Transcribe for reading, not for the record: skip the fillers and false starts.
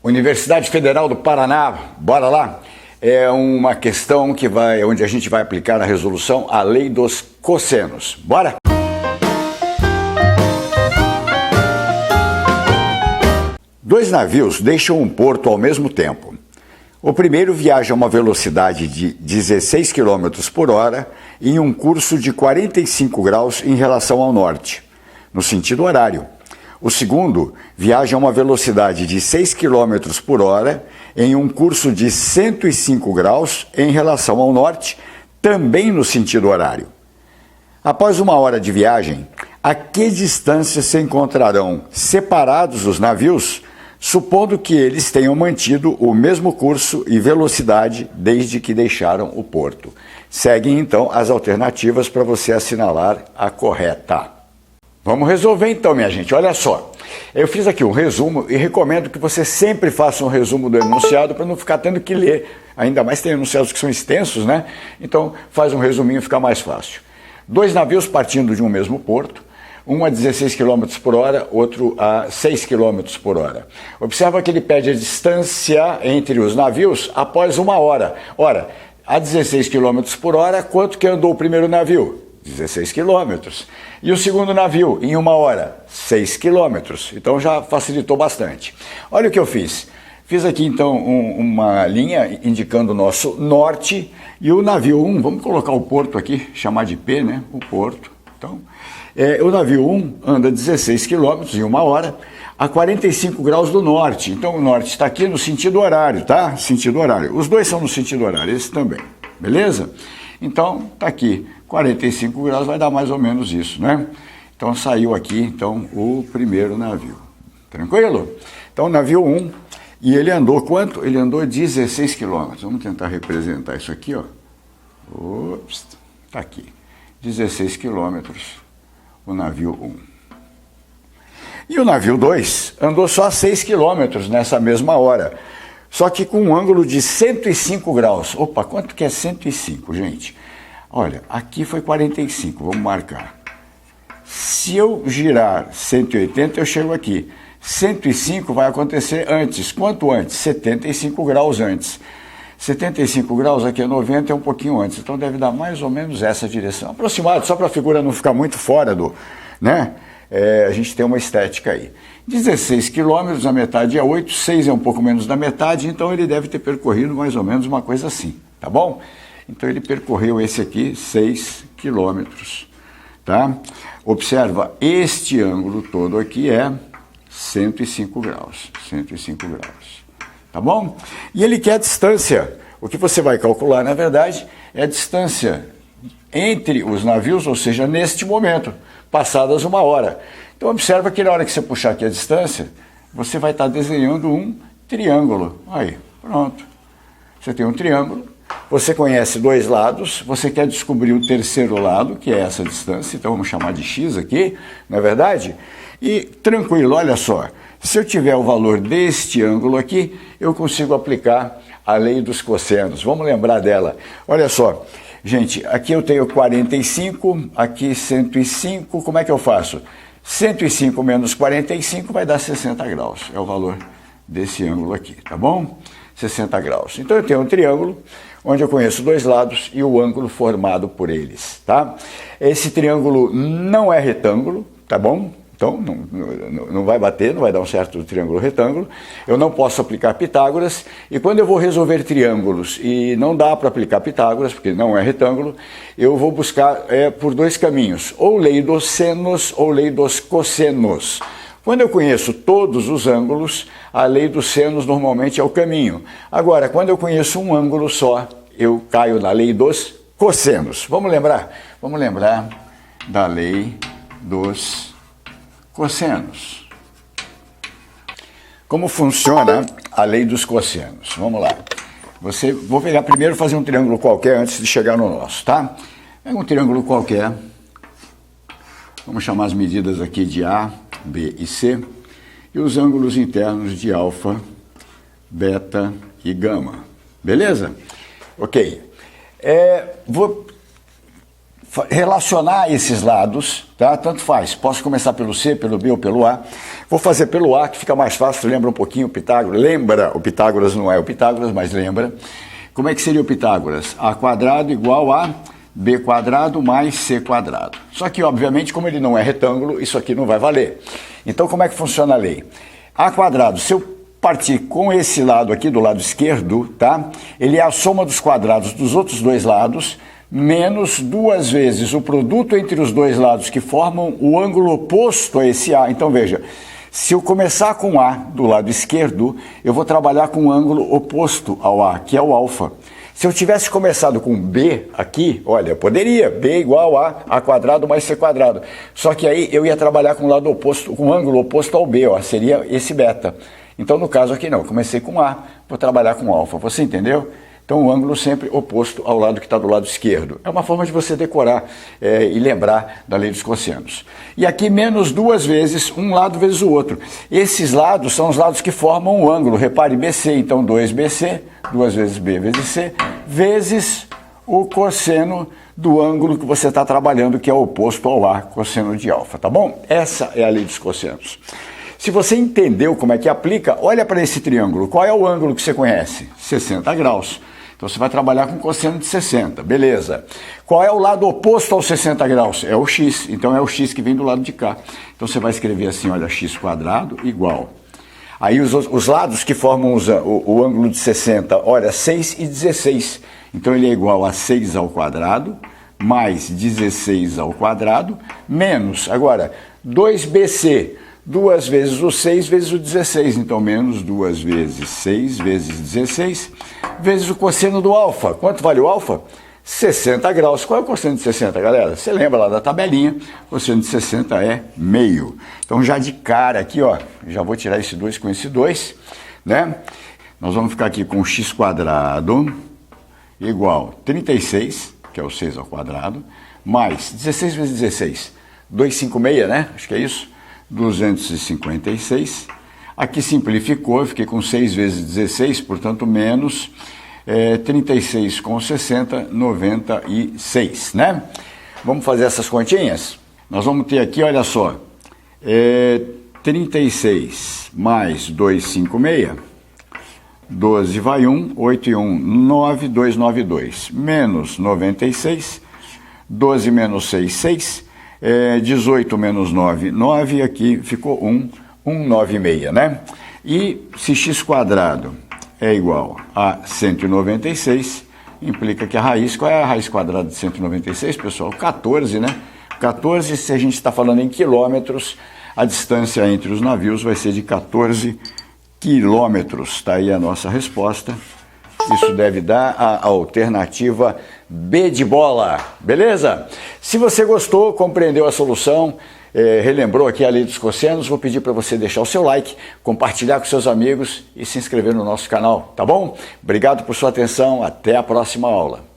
Universidade Federal do Paraná, bora lá? É uma questão onde a gente vai aplicar na resolução a lei dos cossenos. Bora? Dois navios deixam um porto ao mesmo tempo. O primeiro viaja a uma velocidade de 16 km por hora em um curso de 45 graus em relação ao norte, no sentido horário. O segundo viaja a uma velocidade de 6 km por hora em um curso de 105 graus em relação ao norte, também no sentido horário. Após uma hora de viagem, a que distância se encontrarão separados os navios, supondo que eles tenham mantido o mesmo curso e velocidade desde que deixaram o porto? Seguem então as alternativas para você assinalar a correta. Vamos resolver então, minha gente. Olha só, eu fiz aqui um resumo e recomendo que você sempre faça um resumo do enunciado para não ficar tendo que ler. Ainda mais tem enunciados que são extensos, né? Então faz um resuminho, fica mais fácil. Dois navios partindo de um mesmo porto, um a 16 km por hora, outro a 6 km por hora. Observa que ele pede a distância entre os navios após uma hora. Ora, a 16 km por hora, quanto que andou o primeiro navio? 16 quilômetros. E o segundo navio, em uma hora, 6 quilômetros. Então já facilitou bastante. Olha o que eu fiz. Fiz aqui então uma linha indicando o nosso norte e o navio 1, vamos colocar o porto aqui, chamar de P, né? O porto. Então, o navio 1 anda 16 quilômetros em uma hora a 45 graus do norte. Então o norte está aqui no sentido horário, tá? Sentido horário. Os dois são no sentido horário, esse também. Beleza? Então, tá aqui, 45 graus vai dar mais ou menos isso, né? Então, saiu aqui, então, o primeiro navio. Tranquilo? Então, navio 1, e ele andou quanto? Ele andou 16 quilômetros. Vamos tentar representar isso aqui, ó. Ops, tá aqui. 16 quilômetros, o navio 1. E o navio 2 andou só 6 quilômetros nessa mesma hora. Só que com um ângulo de 105 graus. Opa, quanto que é 105, gente? Olha, aqui foi 45, vamos marcar. Se eu girar 180, eu chego aqui. 105 vai acontecer antes. Quanto antes? 75 graus antes. 75 graus aqui é 90, é um pouquinho antes. Então deve dar mais ou menos essa direção. Aproximado, só para a figura não ficar muito fora do... né? A gente tem uma estética aí. 16 quilômetros, a metade é 8, 6 é um pouco menos da metade, então ele deve ter percorrido mais ou menos uma coisa assim, tá bom? Então ele percorreu esse aqui, 6 quilômetros, tá? Observa, este ângulo todo aqui é 105 graus, 105 graus, tá bom? E ele quer a distância. O que você vai calcular, na verdade, é a distância entre os navios, ou seja, neste momento, passadas uma hora. Então observa que na hora que você puxar aqui a distância, você vai estar desenhando um triângulo. Aí, pronto. Você tem um triângulo, você conhece dois lados, você quer descobrir o terceiro lado, que é essa distância, então vamos chamar de x aqui, não é verdade? E tranquilo, olha só, se eu tiver o valor deste ângulo aqui, eu consigo aplicar a lei dos cossenos. Vamos lembrar dela. Olha só, gente, aqui eu tenho 45, aqui 105, como é que eu faço? 105 menos 45 vai dar 60 graus, é o valor desse ângulo aqui, tá bom? 60 graus. Então eu tenho um triângulo onde eu conheço dois lados e o ângulo formado por eles, tá? Esse triângulo não é retângulo, tá bom? Então não vai bater, não vai dar um certo triângulo retângulo. Eu não posso aplicar Pitágoras. E quando eu vou resolver triângulos e não dá para aplicar Pitágoras, porque não é retângulo, eu vou buscar por dois caminhos, ou lei dos senos ou lei dos cossenos. Quando eu conheço todos os ângulos, a lei dos senos normalmente é o caminho. Agora, quando eu conheço um ângulo só, eu caio na lei dos cossenos. Vamos lembrar? Vamos lembrar da lei dos cossenos. Como funciona a lei dos cossenos? Vamos lá. Vou pegar primeiro fazer um triângulo qualquer antes de chegar no nosso, tá? Pega um triângulo qualquer. Vamos chamar as medidas aqui de A, B e C. E os ângulos internos de alfa, beta e gama. Beleza? Ok. Vou relacionar esses lados, tá? Tanto faz, posso começar pelo C, pelo B ou pelo A. Vou fazer pelo A, que fica mais fácil, lembra um pouquinho o Pitágoras. Lembra, o Pitágoras não é o Pitágoras, mas lembra. Como é que seria o Pitágoras? A quadrado igual a B quadrado mais C quadrado. Só que, obviamente, como ele não é retângulo, isso aqui não vai valer. Então, como é que funciona a lei? A quadrado, se eu partir com esse lado aqui, do lado esquerdo, tá? Ele é a soma dos quadrados dos outros dois lados, menos 2 vezes o produto entre os dois lados que formam o ângulo oposto a esse A. Então, veja, se eu começar com A do lado esquerdo, eu vou trabalhar com o ângulo oposto ao A, que é o alfa. Se eu tivesse começado com B aqui, olha, eu poderia, B igual a quadrado mais C quadrado. Só que aí eu ia trabalhar com o lado oposto, com o ângulo oposto ao B, ó, seria esse beta. Então, no caso aqui não, eu comecei com A, vou trabalhar com alfa. Você entendeu? Então, o ângulo sempre oposto ao lado que está do lado esquerdo. É uma forma de você decorar e lembrar da lei dos cossenos. E aqui, menos 2 vezes, um lado vezes o outro. Esses lados são os lados que formam o ângulo. Repare, BC, então 2BC, 2 vezes B vezes C, vezes o cosseno do ângulo que você está trabalhando, que é oposto ao A, cosseno de alfa, tá bom? Essa é a lei dos cossenos. Se você entendeu como é que aplica, olha para esse triângulo. Qual é o ângulo que você conhece? 60 graus. Então, você vai trabalhar com cosseno de 60, beleza. Qual é o lado oposto aos 60 graus? É o x, então é o x que vem do lado de cá. Então, você vai escrever assim, olha, x quadrado igual. Aí, os lados que formam o ângulo de 60, olha, 6 e 16. Então, ele é igual a 6 ao quadrado, mais 16 ao quadrado, menos, agora, 2bc, 2 vezes o 6 vezes o 16, então menos 2 vezes 6 vezes 16, vezes o cosseno do alfa. Quanto vale o alfa? 60 graus. Qual é o cosseno de 60, galera? Você lembra lá da tabelinha, o cosseno de 60 é meio. Então já de cara aqui, ó, já vou tirar esse 2 com esse 2, né? Nós vamos ficar aqui com x quadrado igual 36, que é o 6 ao quadrado, mais 16 vezes 16, 256, né? Acho que é isso. 256, aqui simplificou, eu fiquei com 6 vezes 16, portanto menos 36 com 60, 96, né? Vamos fazer essas continhas? Nós vamos ter aqui, olha só, 36 mais 256, 12 vai 1, 8 e 1, 9, 292, menos 96, 12 menos 6, 6, 18 menos 9, 9, aqui ficou 1, 196, né? E se x quadrado é igual a 196, implica que a raiz, qual é a raiz quadrada de 196, pessoal? 14, né? 14, se a gente está falando em quilômetros, a distância entre os navios vai ser de 14 quilômetros. Está aí a nossa resposta. Isso deve dar a alternativa B de bola, beleza? Se você gostou, compreendeu a solução, relembrou aqui a lei dos cossenos, vou pedir para você deixar o seu like, compartilhar com seus amigos e se inscrever no nosso canal, tá bom? Obrigado por sua atenção, até a próxima aula.